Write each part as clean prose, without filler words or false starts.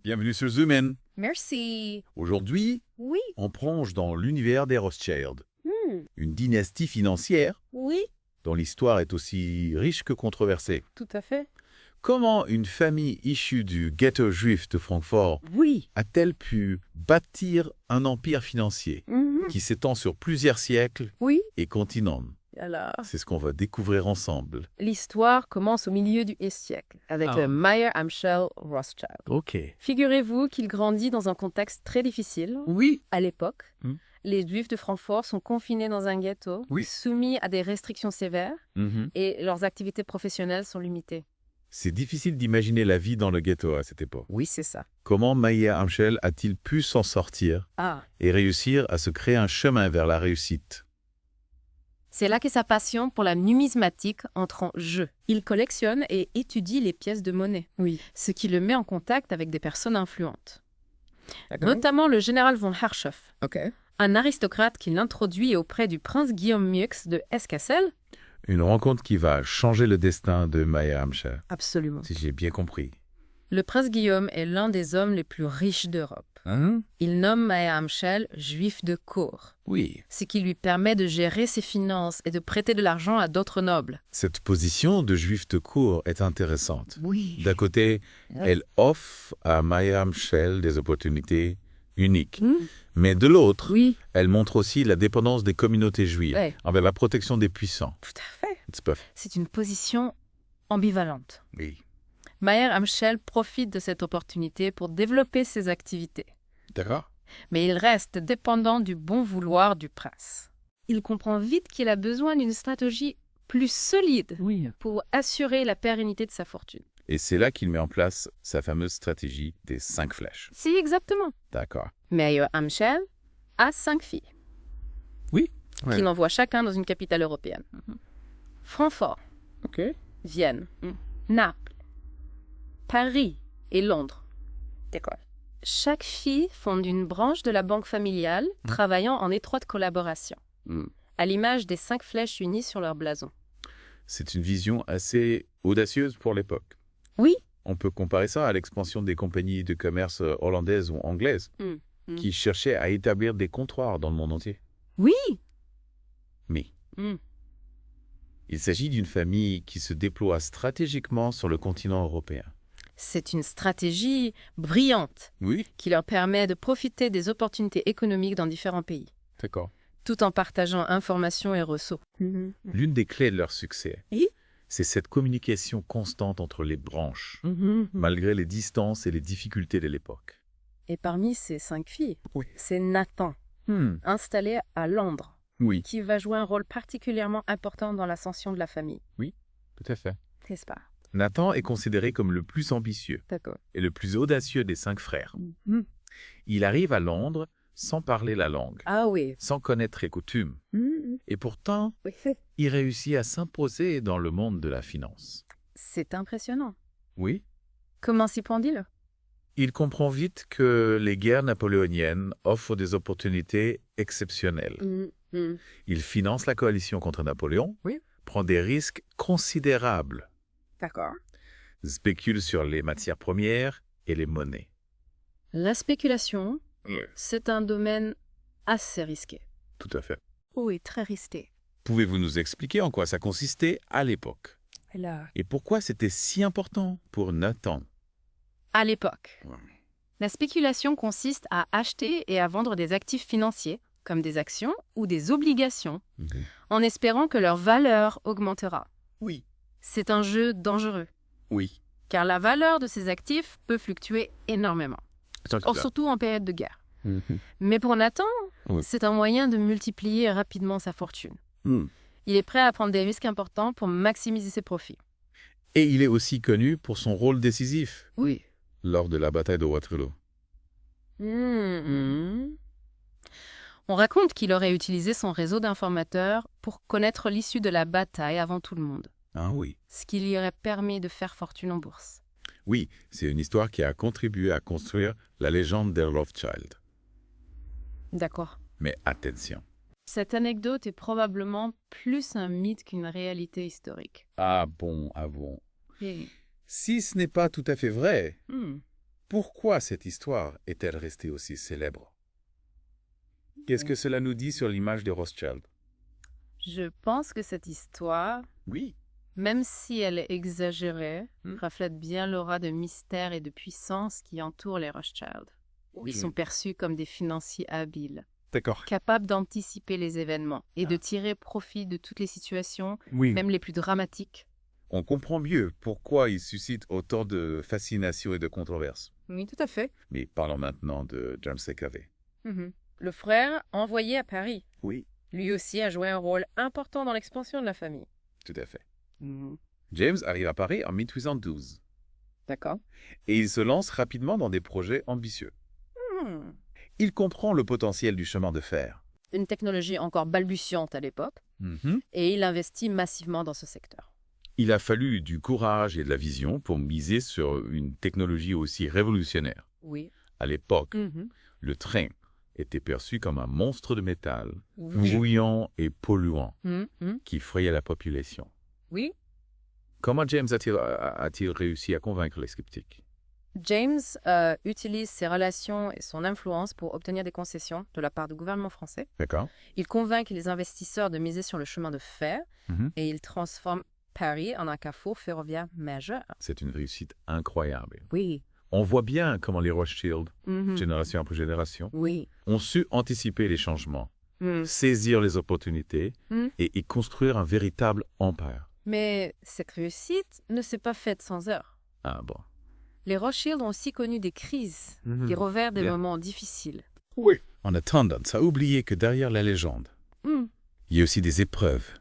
Bienvenue sur Zoom In. Merci. Aujourd'hui, Oui. on plonge dans l'univers des Rothschild, Hmm. une dynastie financière Oui, dont l'histoire est aussi riche que controversée. tout à fait. Comment une famille issue du ghetto juif de Francfort Oui. a-t-elle pu bâtir un empire financier qui s'étend sur plusieurs siècles Oui. et continents? Alors, C'est ce qu'on va découvrir ensemble. l'histoire commence au milieu du siècle avec le Meyer Amschel Rothschild. Ok. Figurez-vous qu'il grandit dans un contexte très difficile. Oui. À l'époque, Hmm. les Juifs de Francfort sont confinés dans un ghetto, Oui. soumis à des restrictions sévères et leurs activités professionnelles sont limitées. C'est difficile d'imaginer la vie dans le ghetto à cette époque. Oui, c'est ça. Comment Meyer Amschel a-t-il pu s'en sortir Ah, et réussir à se créer un chemin vers la réussite? c'est là que sa passion pour la numismatique entre en jeu. Il collectionne et étudie les pièces de monnaie, ce qui le met en contact avec des personnes influentes. Notamment le général von Hartschöff, un aristocrate qui l'introduit auprès du prince Guillaume Mieux de Hesse-Cassel. Une rencontre qui va changer le destin de Meyer Amschel, Absolument. si j'ai bien compris. Le prince Guillaume est l'un des hommes les plus riches d'Europe. Il nomme Meyer Amschel juif de cour, Oui. ce qui lui permet de gérer ses finances et de prêter de l'argent à d'autres nobles. Cette position de juif de cour est intéressante. Oui. D'un côté, elle offre à Meyer Amschel des opportunités uniques. Mais de l'autre, Oui, elle montre aussi la dépendance des communautés juives Ouais. envers la protection des puissants. tout à fait. C'est pas fait. C'est une position ambivalente. Oui. Meyer Amschel profite de cette opportunité pour développer ses activités. D'accord. Mais il reste dépendant du bon vouloir du prince. Il comprend vite qu'il a besoin d'une stratégie plus solide pour assurer la pérennité de sa fortune. Et c'est là qu'il met en place sa fameuse stratégie des 5 flèches. Si, exactement. D'accord. Meyer Amschel a 5 filles, Oui. qu'il envoie chacun dans une capitale européenne. Francfort, Ok. Vienne, Naples, Paris et Londres. D'accord. Chaque fille fonde une branche de la banque familiale, travaillant en étroite collaboration, à l'image des 5 flèches unies sur leur blason. C'est une vision assez audacieuse pour l'époque. Oui. On peut comparer ça à l'expansion des compagnies de commerce hollandaises ou anglaises qui cherchaient à établir des comptoirs dans le monde entier. Oui. Mais il s'agit d'une famille qui se déploie stratégiquement sur le continent européen. C'est une stratégie brillante Oui. qui leur permet de profiter des opportunités économiques dans différents pays, D'accord. tout en partageant informations et ressources. L'une des clés de leur succès, Oui. c'est cette communication constante entre les branches, malgré les distances et les difficultés de l'époque. Et parmi ces 5 filles, Oui. c'est Nathan, installé à Londres, Oui, qui va jouer un rôle particulièrement important dans l'ascension de la famille. tout à fait. N'est-ce pas? Nathan est considéré comme le plus ambitieux D'accord. et le plus audacieux des 5 frères. Il arrive à Londres sans parler la langue, Ah oui. sans connaître les coutumes. Et pourtant, Oui. il réussit à s'imposer dans le monde de la finance. C'est impressionnant. Oui. Comment s'y prend-il? Il comprend vite que les guerres napoléoniennes offrent des opportunités exceptionnelles. Il finance la coalition contre Napoléon, prend des risques considérables, D'accord. spécule sur les matières premières et les monnaies. La spéculation, c'est un domaine assez risqué. Tout à fait. Oui, très risqué. Pouvez-vous nous expliquer en quoi ça consistait à l'époque? Et pourquoi c'était si important pour Nathan? À l'époque, Ouais. la spéculation consiste à acheter et à vendre des actifs financiers, comme des actions ou des obligations, en espérant que leur valeur augmentera. Oui. C'est un jeu dangereux, Oui. car la valeur de ces actifs peut fluctuer énormément, surtout en période de guerre. Mais pour Nathan, c'est un moyen de multiplier rapidement sa fortune. Il est prêt à prendre des risques importants pour maximiser ses profits. Et il est aussi connu pour son rôle décisif Oui. lors de la bataille de Waterloo. On raconte qu'il aurait utilisé son réseau d'informateurs pour connaître l'issue de la bataille avant tout le monde, Ah oui. ce qui lui aurait permis de faire fortune en bourse. Oui, c'est une histoire qui a contribué à construire la légende des Rothschild. D'accord. Mais attention. Cette anecdote est probablement plus un mythe qu'une réalité historique. Ah bon. Si ce n'est pas tout à fait vrai, pourquoi cette histoire est-elle restée aussi célèbre? Qu'est-ce que cela nous dit sur l'image des Rothschild? Je pense que cette histoire, Oui. même si elle est exagérée, reflète bien l'aura de mystère et de puissance qui entoure les Rothschild. Ils sont perçus comme des financiers habiles, D'accord. capables d'anticiper les événements et de tirer profit de toutes les situations, même les plus dramatiques. On comprend mieux pourquoi ils suscitent autant de fascination et de controverses. Oui, tout à fait. Mais parlons maintenant de James Cavey. Le frère envoyé à Paris, Oui. lui aussi a joué un rôle important dans l'expansion de la famille. Tout à fait. James arrive à Paris en 1812. D'accord. Et il se lance rapidement dans des projets ambitieux. Il comprend le potentiel du chemin de fer. Une technologie encore balbutiante à l'époque, et il investit massivement dans ce secteur. Il a fallu du courage et de la vision pour miser sur une technologie aussi révolutionnaire. Oui. À l'époque, le train était perçu comme un monstre de métal, bruyant et polluant, qui effrayait la population. Oui. Comment James a-t-il réussi à convaincre les sceptiques? James utilise ses relations et son influence pour obtenir des concessions de la part du gouvernement français. D'accord. Il convainc les investisseurs de miser sur le chemin de fer et il transforme Paris en un carrefour ferroviaire majeur. C'est une réussite incroyable. Oui. On voit bien comment les Rothschild, génération après génération, ont su anticiper les changements, saisir les opportunités et construire un véritable empire. Mais cette réussite ne s'est pas faite sans heurts. Ah bon. Les Rothschild ont aussi connu des crises, des revers, des moments difficiles. Oui. On a tendance à oublier que derrière la légende, il y a aussi des épreuves,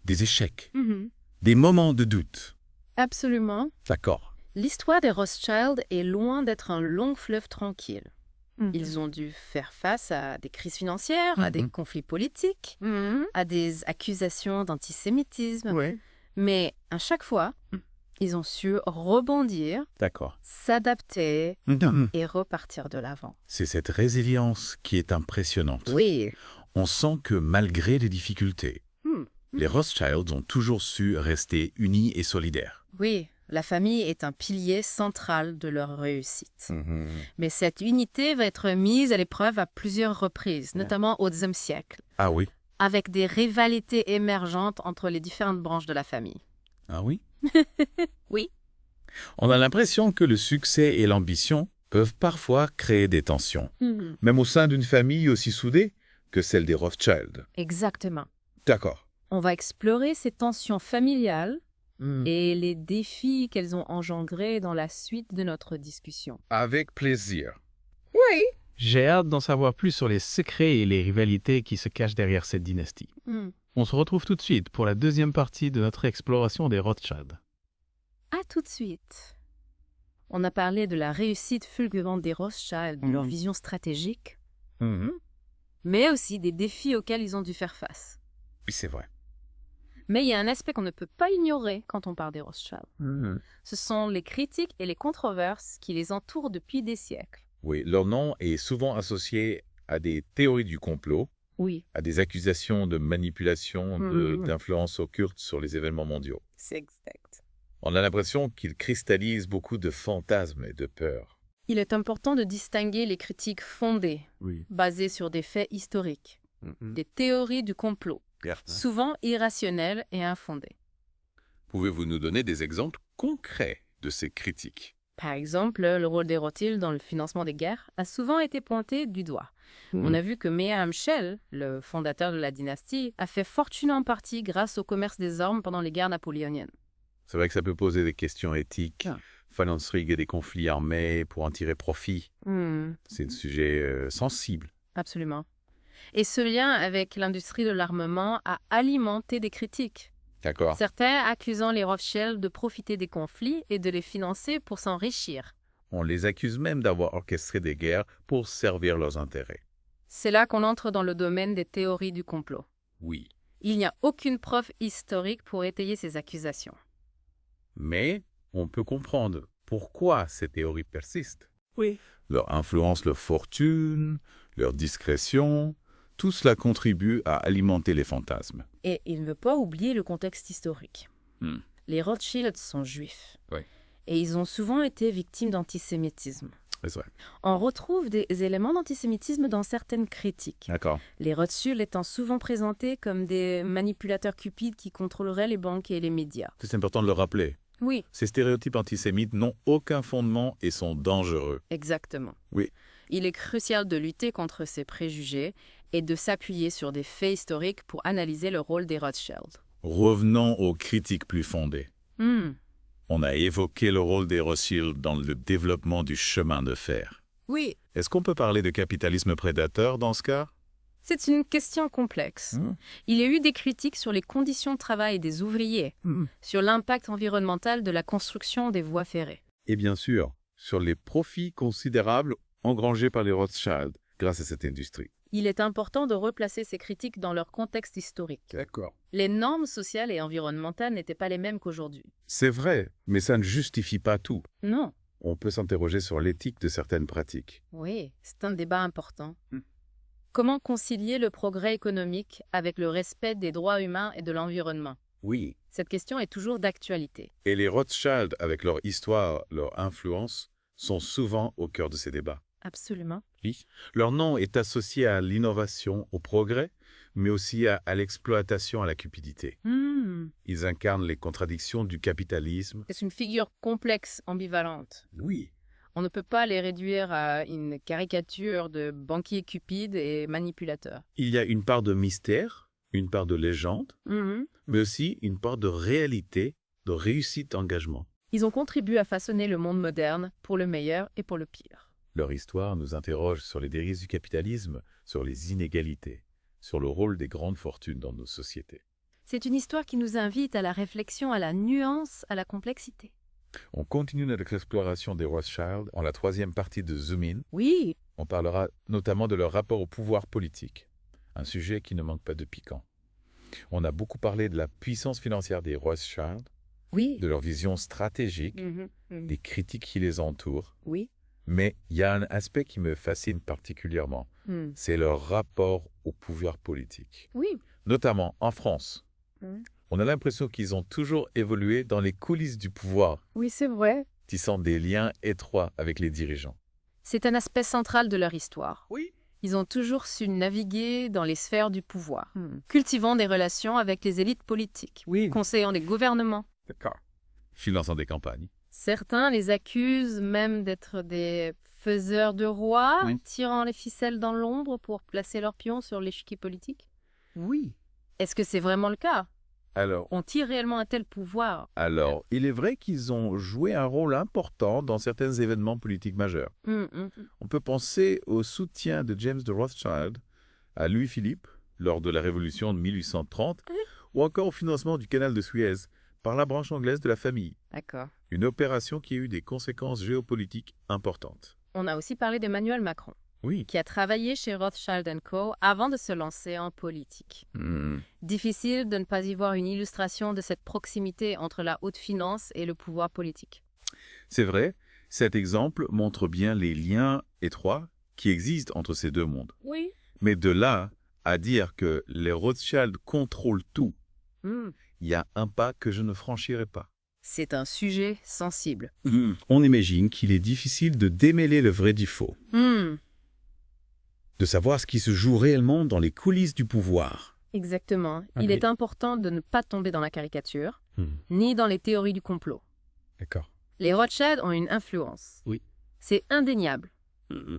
des échecs, des moments de doute. Absolument. D'accord. L'histoire des Rothschild est loin d'être un long fleuve tranquille. Ils ont dû faire face à des crises financières, à des conflits politiques, à des accusations d'antisémitisme. Mais à chaque fois, ils ont su rebondir, s'adapter et repartir de l'avant. C'est cette résilience qui est impressionnante. Oui. On sent que malgré les difficultés, les Rothschild ont toujours su rester unis et solidaires. Oui, la famille est un pilier central de leur réussite. Mais cette unité va être mise à l'épreuve à plusieurs reprises, notamment au XIe siècle. Ah oui? Avec des rivalités émergentes entre les différentes branches de la famille. Ah oui? Oui. On a l'impression que le succès et l'ambition peuvent parfois créer des tensions, même au sein d'une famille aussi soudée que celle des Rothschild. Exactement. D'accord. On va explorer ces tensions familiales et les défis qu'elles ont engendrés dans la suite de notre discussion. Avec plaisir. Oui. J'ai hâte d'en savoir plus sur les secrets et les rivalités qui se cachent derrière cette dynastie. On se retrouve tout de suite pour la deuxième partie de notre exploration des Rothschild. À tout de suite. On a parlé de la réussite fulgurante des Rothschild, de leur vision stratégique, mais aussi des défis auxquels ils ont dû faire face. Oui, c'est vrai. Mais il y a un aspect qu'on ne peut pas ignorer quand on parle des Rothschild. Ce sont les critiques et les controverses qui les entourent depuis des siècles. Oui, leur nom est souvent associé à des théories du complot, à des accusations de manipulation, d'influence occulte sur les événements mondiaux. C'est exact. On a l'impression qu'ils cristallisent beaucoup de fantasmes et de peurs. Il est important de distinguer les critiques fondées, basées sur des faits historiques, des théories du complot, souvent irrationnelles et infondées. Pouvez-vous nous donner des exemples concrets de ces critiques? Par exemple, le rôle des Rothschild dans le financement des guerres a souvent été pointé du doigt. On a vu que Meyer Shell, le fondateur de la dynastie, a fait fortune en partie grâce au commerce des armes pendant les guerres napoléoniennes. C'est vrai que ça peut poser des questions éthiques, financer des conflits armés pour en tirer profit. C'est un sujet sensible. Absolument. Et ce lien avec l'industrie de l'armement a alimenté des critiques. D'accord. Certains accusant les Rothschild de profiter des conflits et de les financer pour s'enrichir. On les accuse même d'avoir orchestré des guerres pour servir leurs intérêts. C'est là qu'on entre dans le domaine des théories du complot. Oui. Il n'y a aucune preuve historique pour étayer ces accusations. Mais on peut comprendre pourquoi ces théories persistent. Oui. Leur influence, leur fortune, leur discrétion, tout cela contribue à alimenter les fantasmes. Et il ne veut pas oublier le contexte historique. Les Rothschild sont juifs. Oui. Et ils ont souvent été victimes d'antisémitisme. C'est vrai. On retrouve des éléments d'antisémitisme dans certaines critiques. D'accord. Les Rothschild étant souvent présentés comme des manipulateurs cupides qui contrôleraient les banques et les médias. C'est important de le rappeler. Oui. Ces stéréotypes antisémites n'ont aucun fondement et sont dangereux. Exactement. Oui. Il est crucial de lutter contre ces préjugés et de s'appuyer sur des faits historiques pour analyser le rôle des Rothschild. Revenons aux critiques plus fondées. On a évoqué le rôle des Rothschild dans le développement du chemin de fer. Oui. Est-ce qu'on peut parler de capitalisme prédateur dans ce cas? C'est une question complexe. Il y a eu des critiques sur les conditions de travail des ouvriers, sur l'impact environnemental de la construction des voies ferrées. Et bien sûr, sur les profits considérables engrangés par les Rothschild grâce à cette industrie. Il est important de replacer ces critiques dans leur contexte historique. D'accord. Les normes sociales et environnementales n'étaient pas les mêmes qu'aujourd'hui. C'est vrai, mais ça ne justifie pas tout. Non. On peut s'interroger sur l'éthique de certaines pratiques. Oui, c'est un débat important. Comment concilier le progrès économique avec le respect des droits humains et de l'environnement? Oui. Cette question est toujours d'actualité. Et les Rothschild, avec leur histoire, leur influence, sont souvent au cœur de ces débats. Absolument. Oui. Leur nom est associé à l'innovation, au progrès, mais aussi à l'exploitation, à la cupidité. Ils incarnent les contradictions du capitalisme. C'est une figure complexe, ambivalente. Oui. On ne peut pas les réduire à une caricature de banquiers cupides et manipulateurs. Il y a une part de mystère, une part de légende, mais aussi une part de réalité, de réussite d'engagement. Ils ont contribué à façonner le monde moderne pour le meilleur et pour le pire. Leur histoire nous interroge sur les dérives du capitalisme, sur les inégalités, sur le rôle des grandes fortunes dans nos sociétés. C'est une histoire qui nous invite à la réflexion, à la nuance, à la complexité. On continue notre exploration des Rothschild en la troisième partie de Zoom In. Oui. On parlera notamment de leur rapport au pouvoir politique, un sujet qui ne manque pas de piquant. On a beaucoup parlé de la puissance financière des Rothschild, de leur vision stratégique, des critiques qui les entourent. Oui. Mais il y a un aspect qui me fascine particulièrement, c'est leur rapport au pouvoir politique. Oui. Notamment en France. On a l'impression qu'ils ont toujours évolué dans les coulisses du pouvoir. Oui, c'est vrai. Tissant des liens étroits avec les dirigeants. C'est un aspect central de leur histoire. Oui. Ils ont toujours su naviguer dans les sphères du pouvoir, cultivant des relations avec les élites politiques, conseillant des gouvernements. D'accord. Finançant des campagnes. Certains les accusent même d'être des faiseurs de rois, tirant les ficelles dans l'ombre pour placer leurs pions sur l'échiquier politique. Oui. Est-ce que c'est vraiment le cas? Alors, on tire réellement un tel pouvoir? Alors, il est vrai qu'ils ont joué un rôle important dans certains événements politiques majeurs. On peut penser au soutien de James de Rothschild à Louis-Philippe lors de la Révolution de 1830, ou encore au financement du canal de Suez par la branche anglaise de la famille. D'accord. Une opération qui a eu des conséquences géopolitiques importantes. On a aussi parlé d'Emmanuel Macron. Oui. Qui a travaillé chez Rothschild & Co. avant de se lancer en politique. Difficile de ne pas y voir une illustration de cette proximité entre la haute finance et le pouvoir politique. C'est vrai, cet exemple montre bien les liens étroits qui existent entre ces deux mondes. Oui. Mais de là à dire que les Rothschild contrôlent tout, il y a un pas que je ne franchirai pas. C'est un sujet sensible. On imagine qu'il est difficile de démêler le vrai du faux. De savoir ce qui se joue réellement dans les coulisses du pouvoir. Exactement. Il est important de ne pas tomber dans la caricature, ni dans les théories du complot. D'accord. Les Rothschild ont une influence. Oui. C'est indéniable.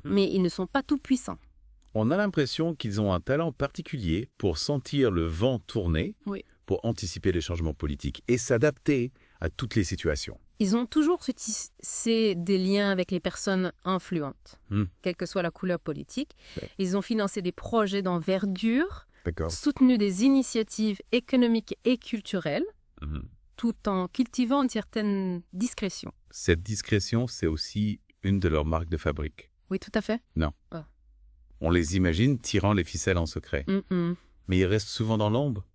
Mais ils ne sont pas tout puissants. On a l'impression qu'ils ont un talent particulier pour sentir le vent tourner, pour anticiper les changements politiques et s'adapter à toutes les situations. Ils ont toujours tissé des liens avec les personnes influentes, quelle que soit la couleur politique. Ils ont financé des projets d'envergure, soutenu des initiatives économiques et culturelles, tout en cultivant une certaine discrétion. Cette discrétion, c'est aussi une de leurs marques de fabrique. Oui, tout à fait. Non. On les imagine tirant les ficelles en secret. Mais ils restent souvent dans l'ombre,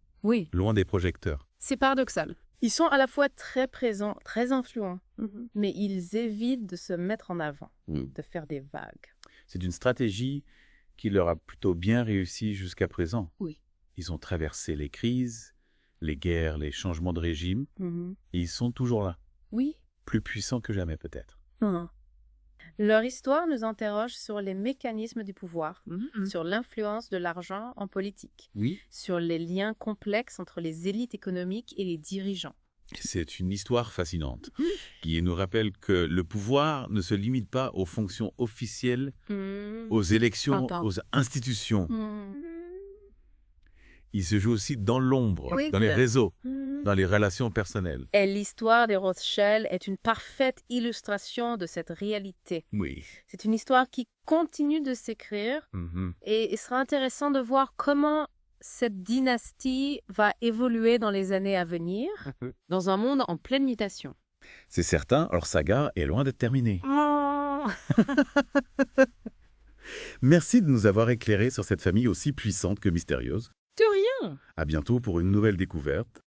loin des projecteurs. C'est paradoxal. Ils sont à la fois très présents, très influents, mais ils évitent de se mettre en avant, de faire des vagues. C'est une stratégie qui leur a plutôt bien réussi jusqu'à présent. Oui. Ils ont traversé les crises, les guerres, les changements de régime, et ils sont toujours là. Oui. Plus puissants que jamais, peut-être. Leur histoire nous interroge sur les mécanismes du pouvoir, sur l'influence de l'argent en politique, sur les liens complexes entre les élites économiques et les dirigeants. C'est une histoire fascinante qui nous rappelle que le pouvoir ne se limite pas aux fonctions officielles, aux élections, aux institutions. Il se joue aussi dans l'ombre, dans les réseaux, dans les relations personnelles. Et l'histoire des Rothschild est une parfaite illustration de cette réalité. Oui. C'est une histoire qui continue de s'écrire et il sera intéressant de voir comment cette dynastie va évoluer dans les années à venir, dans un monde en pleine mutation. C'est certain, leur saga est loin d'être terminée. Merci de nous avoir éclairés sur cette famille aussi puissante que mystérieuse. De rien. À bientôt pour une nouvelle découverte